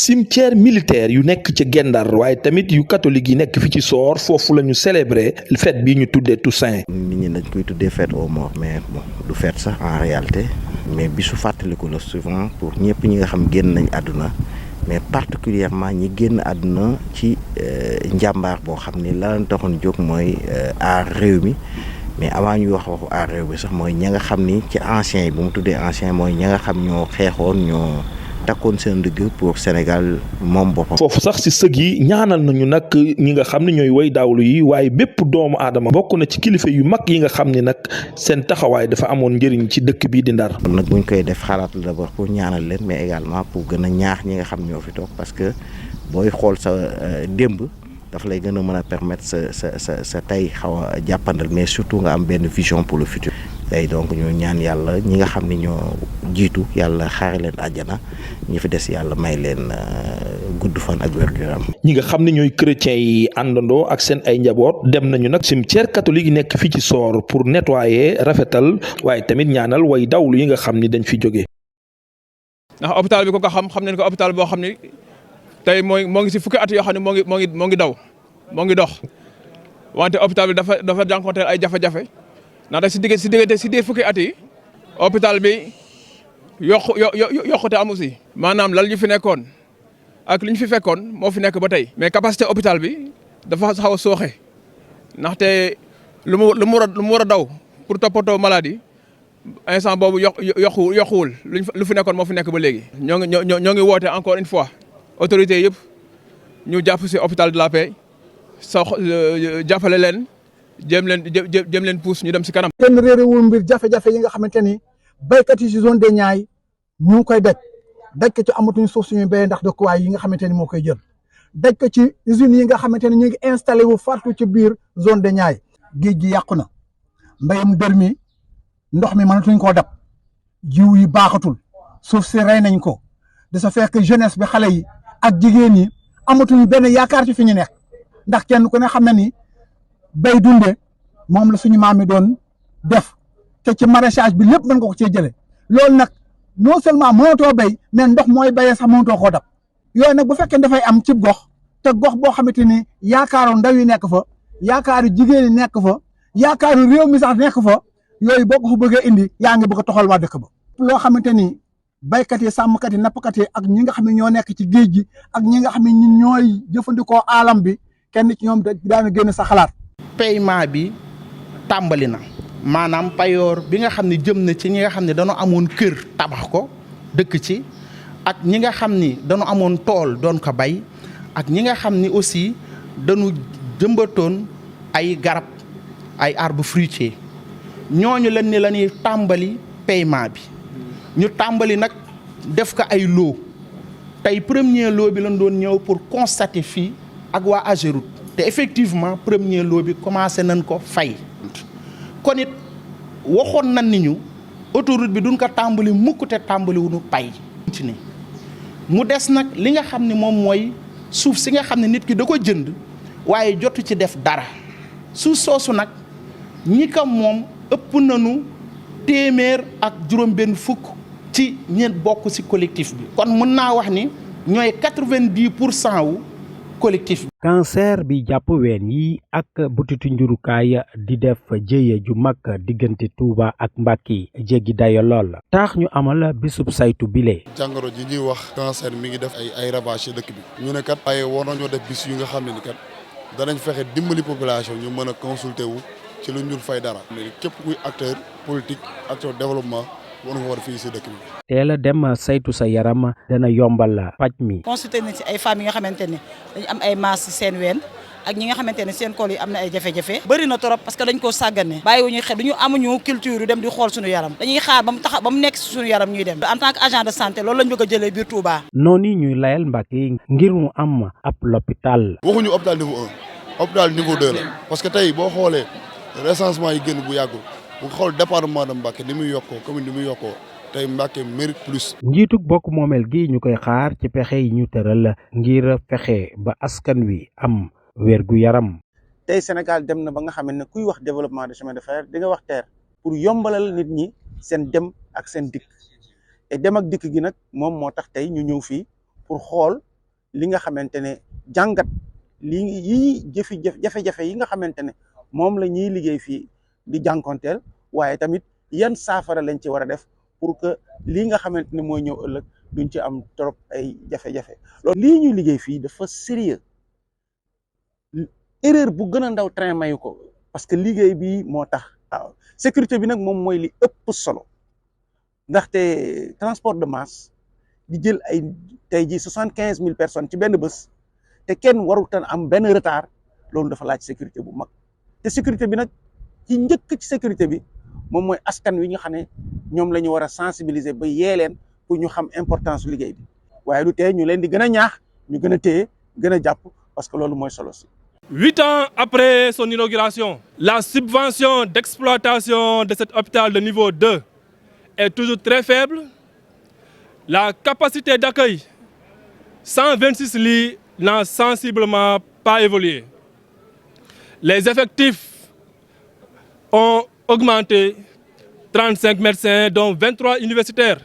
cimetière militaire yu nekk ca Gendar waaye tamit yu catholique yi nekk fi ci Soor foofu la ñu célébrer fête bi ñu tuddee Toussaint. nit ñi dañ koy tuddee fête aux morts mais bon du fête sax en réalité mais bisu fàttaliku la souvent pour ñëpp ñi nga xam génn nañ àdduna mais particulièrement ñi génn àdduna ci njàmbaar boo xam ni la leen taxoon jóg mooy aar réew mi. mais avant ñu wax waxu aar réew bi sax mooy ña nga xam ni ci ancien yi bu mu tuddee ancien mooy ña nga xam ñoo xeexoon ñoo takkoon seen dëgg pour Sénégal moom boppam. foofu sax ci sëg yi ñaanal nañu nag ñi nga xam ne ñooy way daawlu yi waaye bépp doomu aadama bokk na ci kilifa yu mag yi nga xam ni nag seen taxawaay dafa amoon njëriñ ci dëkk bii di Ndar. kon nag buñ koy def xalaat la d'abord pour ñaanal leen mais également pour gën a ñaax ñi nga xam ñoo fi toog parce que booy xool sa démb. daf lay gën a mën a permettre sa tey xaw a jàppandal mais surtout nga am benn vision pour le futur tey donc ñu ñaan yàlla ñi nga xam ni ñoo jiitu yàlla xaare leen àjjana ñi fi des yàlla may leen gudd fan ak wér-gu-yaram. ñi nga xam ne ñooy chrétiens yi àndandoo ak seen ay njaboot dem nañu nag cimetière catholique yi nekk fii ci Soor pour nettoyer rafetal waaye tamit ñaanal way dawlu yi nga xam ni dañ fi jógee. ndax hôpital bi ko xam nañ ko hôpital boo xam ni. tey moo ngi si fukki at yoo xam ne moo ngi dox wante hôpital bi dafa jànkuwanteel ay jafe-jafe ndax si diggante fukki at yi hôpital bi yokkute amu si. maanaam lal yu fi nekkoon ak li ñu fi fekkoon moo fi nekk ba tey. mais capacité hôpital bi dafa xaw a sooxe ndaxte lu mu war a daw pour toppatoo maladie instant boobu yokkuwul lu fi nekkoon moo fi nekk ba léegi. ñoo ngi woote encore une fois. autorités yëpp ñu jàpp ci hôpital de la Paix jàppale leen jëm leen pousse ñu dem ci kanam. kenn réerewul mbir jafe-jafe yi nga xamante ni béykat yi ci zone des Niayes ñu ngi koy daj ko ci amatuñu suuf suñuy béyee ndax dëkkuwaay yi nga xamante ni moo koy jël daj ko ci usines yi nga xamante ni ñu ngi installé wu partout ci biir zone des Niayes. géej gi yàqu na mbéyam dër mi ndox mi mënatuñ koo dab jiw yi baaxatul suuf si rey nañ ko de ce fait que jeunesse bi xale yi. ak jigéen ñi amatuñu benn yaakaar ci fi ñu nekk ndax kenn ku ne xam na ni bay dunde moom la suñu maam yi doon def te ci maraîchage bi lépp mën nga ko cee jëlee loolu nag non seulement mënatoo béy mais ndox mooy béyee sax mënatoo koo dab yooyu nag bu fekkee dafay am cib gox te gox boo xamante ni yaakaaru ndaw yi nekk fa yaakaaru jigéen yi nekk fa yaakaaru réew mi sax nekk fa yooyu boo ko fa bëggee indi yaa ngi bëgg a toxal waa dëkk ba loo xamante ni. baykat yi sàmmkat yi nappkat yi ak ñi nga xam ne ñoo nekk ci géej gi ak ñi nga xam ne ñi ñooy jëfandikoo alam bi kenn ci ñoom daana génn sa xalaat. paiement bi tàmbali na maanaam payoor bi nga xam ne jëm na ci ñi nga xam ne dañoo amoon kër tabax ko dëkk ci ak ñi nga xam ni dañoo amoon tool doon ko bay ak ñi nga xam ni aussi dañu jëmbatoon ay garab ay arbre fruitier ñooñu leen ni la ñuy tàmbali paiement bi. ñu tàmbali nag def ko ay loo tey premier lot bi lañ doon ñëw pour constater fii ak waa Ageroute te effectivement premier lot bi commencé nañ ko fay kon it waxoon nañ ni ñu autoroute bi duñ ko tàmbali mukk te tàmbali wuñu pay ci ni mu des nag li nga xam ne moom mooy suuf si nga xam ne nit ki da ko jënd waaye jotu ci def dara suuf soosu nag ñi ko moom ëpp nañu téeméer ak juróom benn fukk ci ñeent bokk ci collectif bi kon mën naa wax ni ñooy 90% wu collectif bi. cancer bi jàpp ween yi ak butitu njurukaay di def jéye ju mag diggante Touba ak Mbacké jéggi dayo lool tax ñu amal bisub saytu bile. jàngoro ji ñuy wax cancer mi ngi def ay ravage ci dëkk bi ñu ne kat ay war nañoo def bis yu nga xam ne ni kat danañ fexe dimbali population ñu mën a consulter wu ci lu ñu fay dara. képp kuy acteur politique acteur développement war nga war fii si dëkk bi. teel a dem saytu sa yaram dana yombal paj mi. consulté nañ ci ay femmes yi nga xamante ne dañu am ay masse seen ween ak ñi nga xamante ne seen col yi am na ay jafe-jafe bëri na trop parce que dañ koo sàggane bàyyiwuñu xel duñu amuñu culture yu dem di xool suñu yaram dañuy xaar ba mu nekk si suñu yaram ñuy dem en tant que agent de santé loolu lañ bëgg a jëlee biir Touba. noonu ñuy layal Mbacké ngir mu am ab l'hôpital. waxuñu hôpital niveau 1 hôpital niveau 2 la parce que tey boo xoolee recensement yi génn bu yàggul bu xool département de Mbacké ni muy yokkoo commune ni muy yokkoo tey Mbacké mérite plus. njiitug bokk moomeel gi ñu koy xaar ci pexe yi ñu tëral ngir fexe ba askan wi am wérgu yaram. tey Sénégal dem na ba nga xam ne kuy wax développement de chemin de fer di nga wax TER pour yombalal nit ñi seen dem ak seen dikk et dem ak dikk gi nag moom moo tax tey ñu ñëw fii pour xool li nga xamante ne jàngat yi jafe-jafe yi nga xamante ne moom la ñuy liggéey fii di jànkonteel waaye tamit yan saafara lañ ci war a def pour que lii nga xamante ne mooy ñëw ëllëg duñ ci am trop ay jafe-jafe loolu lii ñuy liggéey fii dafa sérieux erreur bu gën a ndaw train mayu ko parce que liggéey bi moo tax waaw sécurité bi nag moom mooy li ëpp solo ndaxte transport de masse di jël ay tey ji 75 000 personnes ci benn bés te kenn warutan am benn retard loolu dafa laaj sécurité bu mag te sécurité bi nag ci njëkk ci sécurité bi moom mooy askan wi nga xam ne ñoom la ñu war a sensibiliser ba yee leen pour ñu xam importance liggéey bi waaye du tee ñu leen di gën a ñaax ñu gën a téye gën a jàpp parce que loolu mooy solo si. 8 ans après son inauguration, la subvention d'exploitation de cet hôpital de niveau 2 est toujours très faible. La capacité d'accueil, 126 lits, n'a sensiblement pas évolué. Les effectifs ont augmenté, 35 médecins, dont 23 universitaires,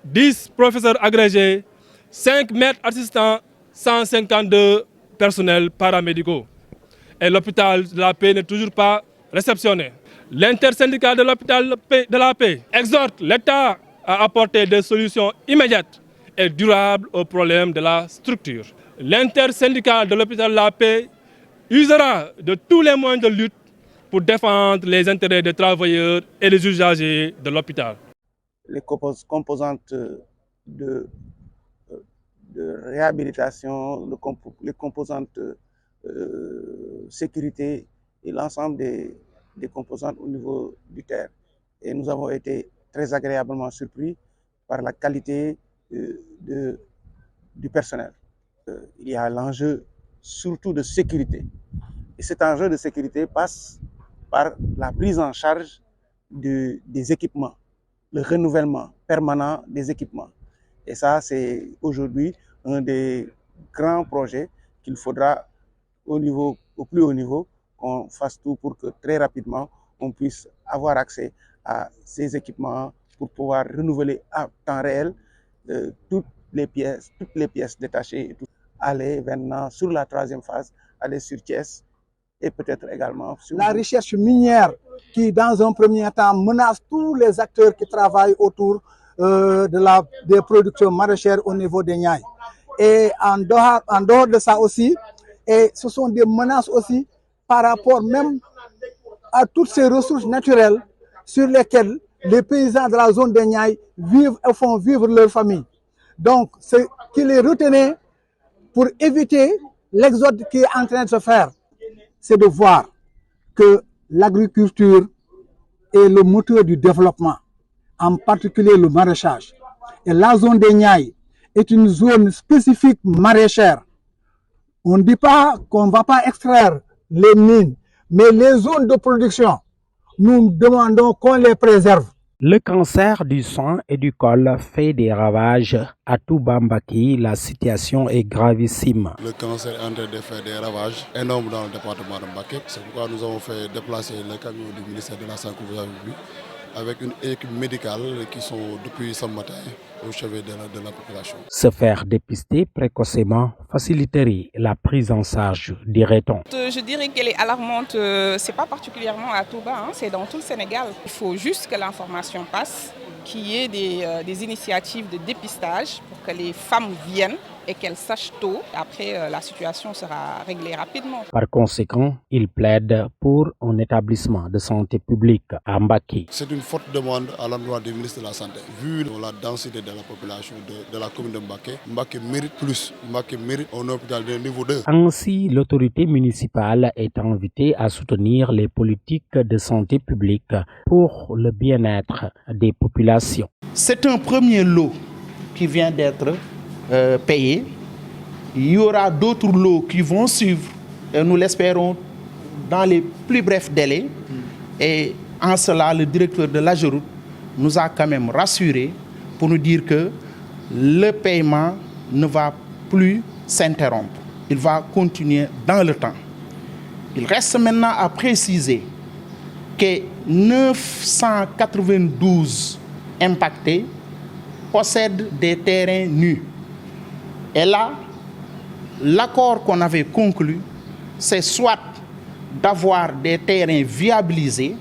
10 professeurs agrégés, 5 maîtres assistants, 152 personnels paramédicaux. Et l'hôpital de la Paix n'est toujours pas réceptionné. L'intersyndical de l'hôpital de la Paix exhorte l'État à apporter des solutions immédiates et durables aux problèmes de la structure. L'intersyndical de l'hôpital de la Paix usera de tous les moyens de lutte pour défendre les intérêts des travailleurs et des usagers de l'hôpital. Les composantes de réhabilitation, les composantes sécurité et l'ensemble des composantes au niveau du terre. Et nous avons été très agréablement surpris par la qualité du personnel. Il y a l'enjeu surtout de sécurité. Et cet enjeu de sécurité passe par la prise en charge des équipements, le renouvellement permanent des équipements. Et ça, c'est aujourd'hui un des grands projets qu'il faudra au plus haut niveau qu'on fasse tout pour que très rapidement on puisse avoir accès à ces équipements pour pouvoir renouveler à temps réel toutes les pièces détachées et tout. Aller maintenant sur la troisième phase, aller sur Thiès et peut-être également sur... La recherche minière qui, dans un premier temps, menace tous les acteurs qui travaillent autour des productions maraîchères au niveau des Niayes. Et en dehors de ça aussi, et ce sont des menaces aussi par rapport même à toutes ces ressources naturelles sur lesquelles les paysans de la zone des Niayes vivent et font vivre leur famille. Donc, c'est qu'il est retenu pour éviter l'exode qui est en train de se faire, c'est de voir que l'agriculture est le moteur du développement, en particulier le maraîchage. Et la zone des Niayes est une zone spécifique maraîchère. On ne dit pas qu'on ne va pas extraire les mines, mais les zones de production, nous demandons qu'on les préserve. Le cancer du sein et du col fait des ravages à Touba Mbacké. La situation est gravissime. Le cancer est en train de faire des ravages énormes dans le département de Mbacké. C'est pourquoi nous avons fait déplacer le camion du ministère de la Santé avec une équipe médicale qui sont depuis ce matin au chevet de la population. Se faire dépister précocement faciliterait la prise en charge, dirait-on. Je dirais qu'elle est alarmante, c'est pas particulièrement à Touba, c'est dans tout le Sénégal. Il faut juste que l'information passe, qu'il y ait des initiatives de dépistage pour que les femmes viennent et qu'elles sachent tôt. Après, la situation sera réglée rapidement. Par conséquent, il plaide pour un établissement de santé publique à Mbacké. C'est une forte demande à l'endroit du ministre de la Santé. Vu la densité de la population de la commune de Mbacké, Mbacké mérite plus. Mbacké mérite un hôpital de niveau 2. Ainsi, l'autorité municipale est invitée à soutenir les politiques de santé publique pour le bien-être des populations. C'est un premier lot qui vient d'être payé. Il y aura d'autres lots qui vont suivre et nous l'espérons dans les plus brefs délais. Et en cela, le directeur de l'AGEROUTE nous a quand même rassurés pour nous dire que le paiement ne va plus s'interrompre. Il va continuer dans le temps. Il reste maintenant à préciser que 992 impactés possèdent des terrains nus. Et là, l'accord qu'on avait conclu, c'est soit d'avoir des terrains viabilisés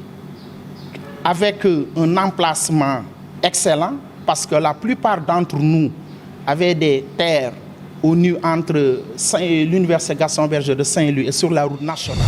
avec un emplacement excellent, parce que la plupart d'entre nous avaient des terres au nu entre l'université Gaston Berger de Saint-Louis et sur la route nationale.